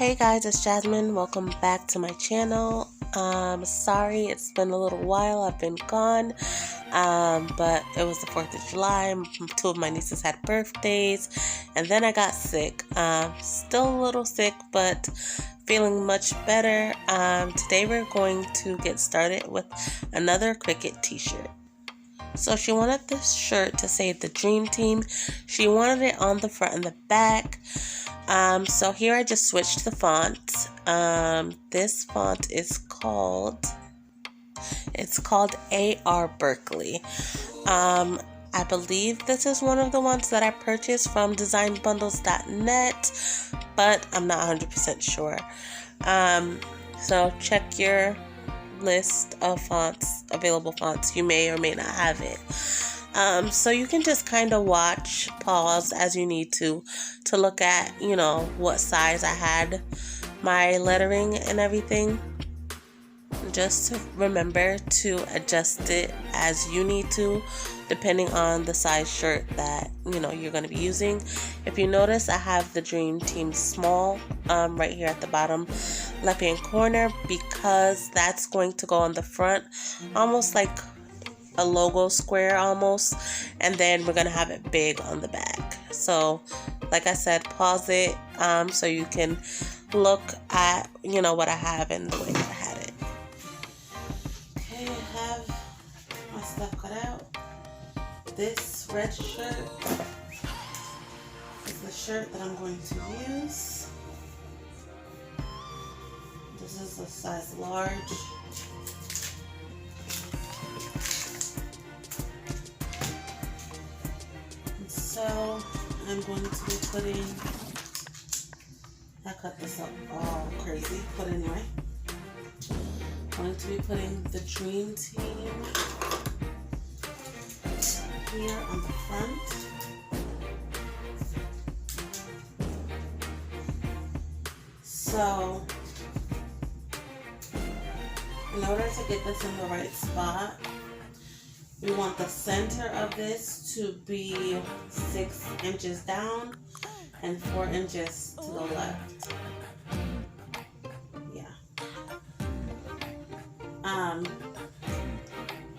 Hey guys, it's Jasmine. Welcome back to my channel. Sorry it's been a little while. I've been gone. But it was the 4th of July. Two of my nieces had birthdays, and then I got sick. Still a little sick, but feeling much better. Today we're going to get started with another Cricut t-shirt. So she wanted this shirt to say the Dream Team. She wanted it on the front and the back. So here I just switched the font. This font is called A.R. Berkeley. I believe this is one of the ones that I purchased from designbundles.net, but I'm not 100% sure. So check your list of fonts, available fonts. You may or may not have it. So you can just kind of watch, pause as you need to look at, what size I had my lettering and everything. Just remember to adjust it as you need to, depending on the size shirt that, you're going to be using. If you notice, I have the Dream Team small right here at the bottom left hand corner, because that's going to go on the front, almost like a logo square almost, and then we're gonna have it big on the back. So like I said, pause it so you can look at what I have and the way that I had it. Okay, I have my stuff cut out. This red shirt is the shirt that I'm going to use. This is a size large. So I'm going to be putting, I cut this up all crazy, but anyway, I'm going to be putting the Dream Team here on the front. So in order to get this in the right spot, we want the center of this to be 6 inches down and 4 inches to the left. Yeah.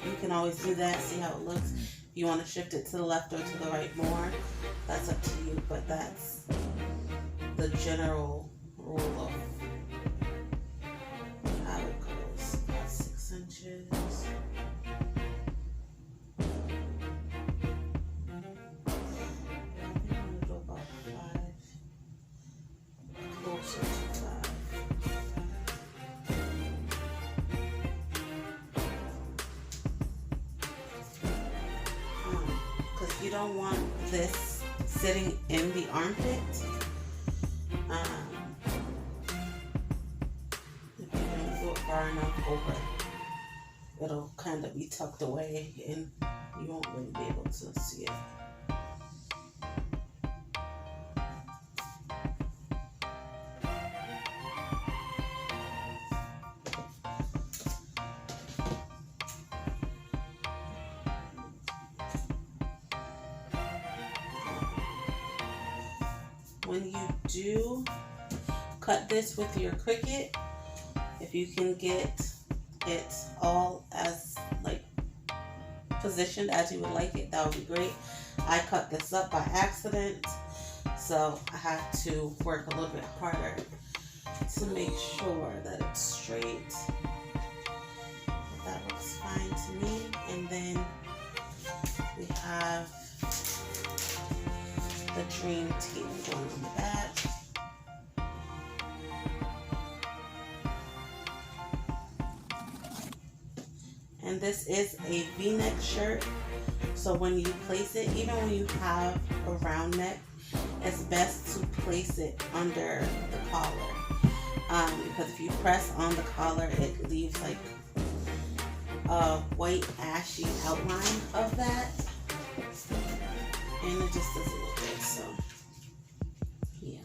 You can always do that, see how it looks. If you want to shift it to the left or to the right more, that's up to you, but that's the general rule of how it goes. That's 6 inches. You don't want this sitting in the armpit. If you don't go far enough over, it'll kind of be tucked away and you won't really be able to see it. When you do cut this with your Cricut, if you can get it all as positioned as you would like it, that would be great. I cut this up by accident, so I have to work a little bit harder to make sure that it's straight. But that looks fine to me. And then we have the Dream Team going on the back. And this is a V-neck shirt, so when you place it, even when you have a round neck, it's best to place it under the collar, because if you press on the collar, it leaves like a white ashy outline of that, and it just doesn't look good. So yeah.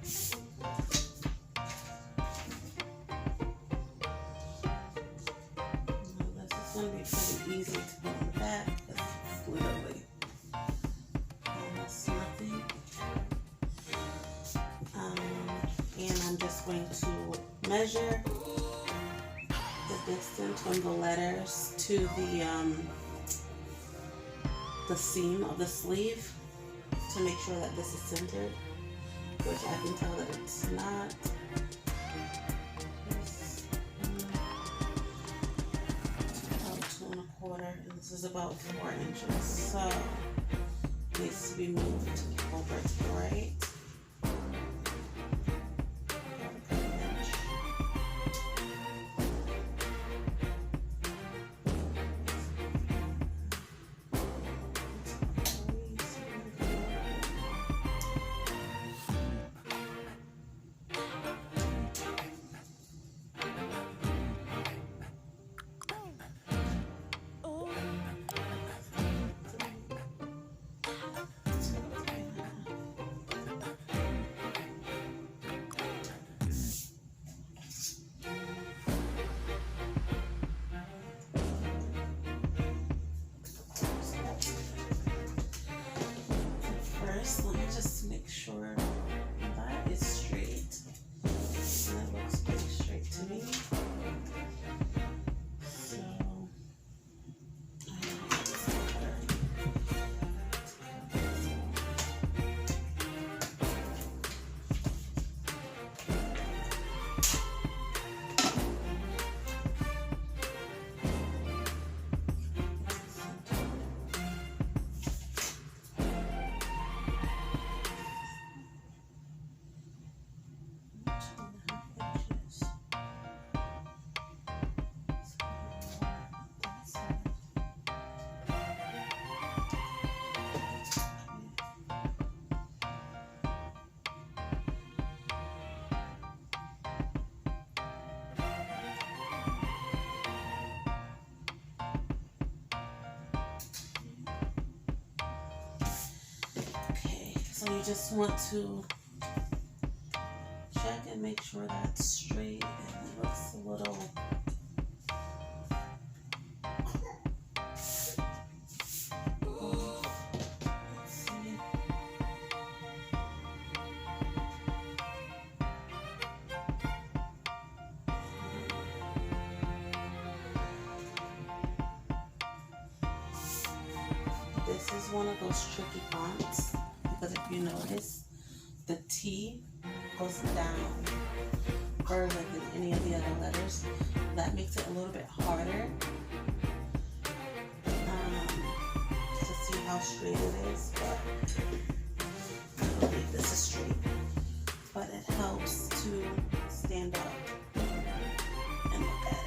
This is going to be pretty easy to put on the back, because it's literally almost nothing. measure the distance from the letters to the seam of the sleeve to make sure that this is centered, which I can tell that it's not. About 2¼ and this is about 4 inches, so it needs to be moved over to the right. Let me just make sure that is straight. And it looks pretty straight to me. So, so you just want to check and make sure that's straight and it looks a little this is one of those tricky fonts. Because if you notice, the T goes down further than any of the other letters. That makes it a little bit harder to see how straight it is, but I believe this is straight. But it helps to stand up and look at it.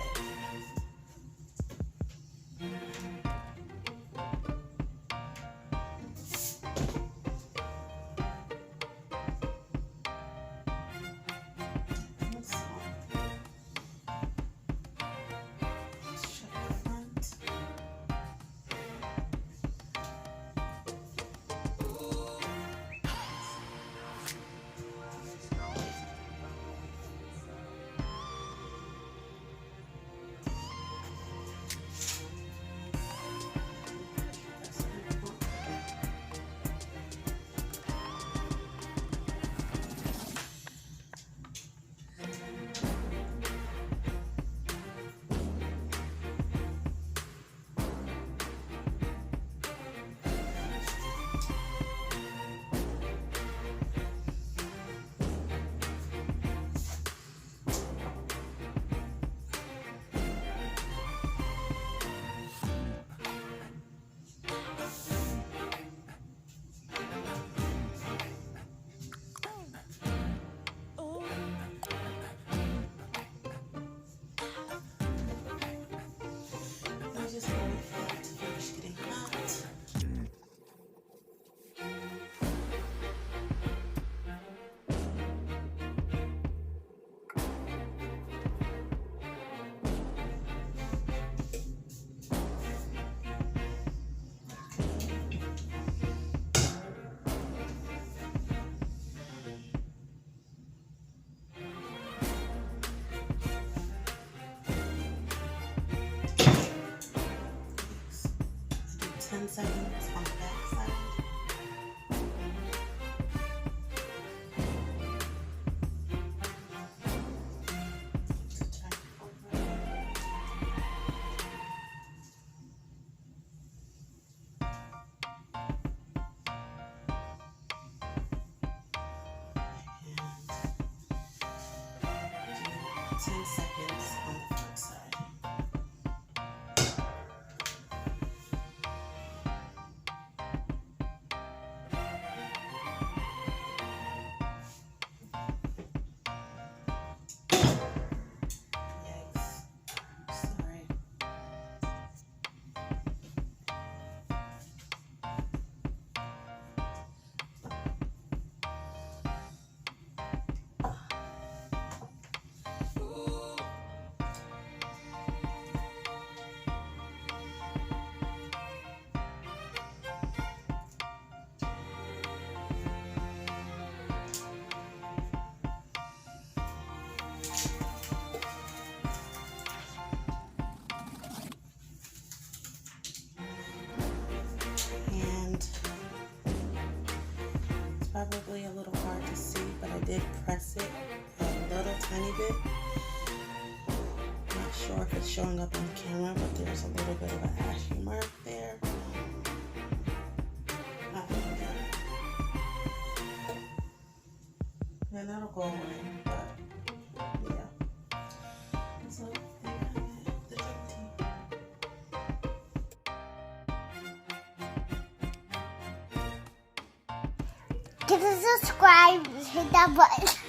Seconds on the back side. 10 seconds on the front side. Yikes. Sorry. Probably a little hard to see, but I did press it a little tiny bit. Not sure if it's showing up on camera, but there's a little bit of an ashy mark there. And that'll go away, but yeah. So the drink tea. Get a subscribe, hit that button.